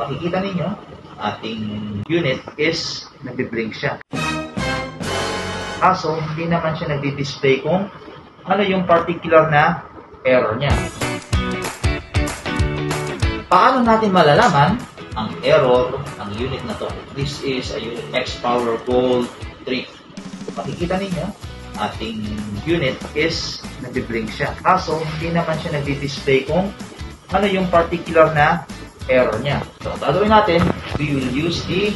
Makikita ninyo, ating unit is nagbi-blink siya. Kaso, hindi naman siya nagdi-display kung ano yung particular na error niya. Paano natin malalaman ang error ng unit na to? This is a unit X-Power Gold 3. Makikita ninyo, ating unit is nagbi-blink siya. Kaso, hindi naman siya nagdi-display kung ano yung particular na error niya. So, gagawin natin, we will use the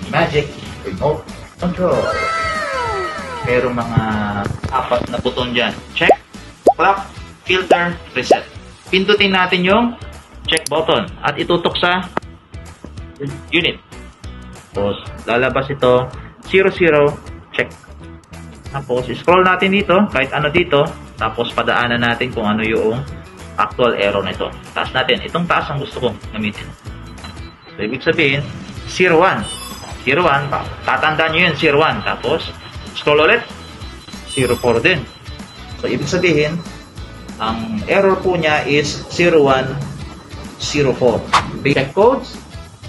Magic Remote Control. Merong mga 4 na buton dyan. Check, clock, filter, reset. Pindutin natin yung check button at itutok sa unit. Tapos, lalabas ito 00, check. Tapos, scroll natin dito, kahit ano dito. Tapos, padaanan natin kung ano yung actual error nito. Taas natin. Itong taas ang gusto kong gamitin. So, ibig sabihin, 01. 01, tatandaan nyo yun, 01. Tapos, scroll ulit, 04 din. So, ibig sabihin, ang error po niya is 0104. Check codes,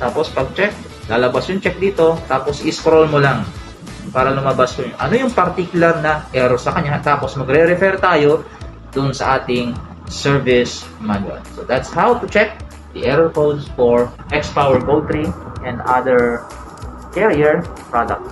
tapos pag-check, lalabas yung check dito, tapos i-scroll mo lang para lumabas ko yung ano yung particular na error sa kanya, tapos magre-refer tayo dun sa ating service manual. So that's how to check the error codes for X-Power Gold 3 and other carrier products.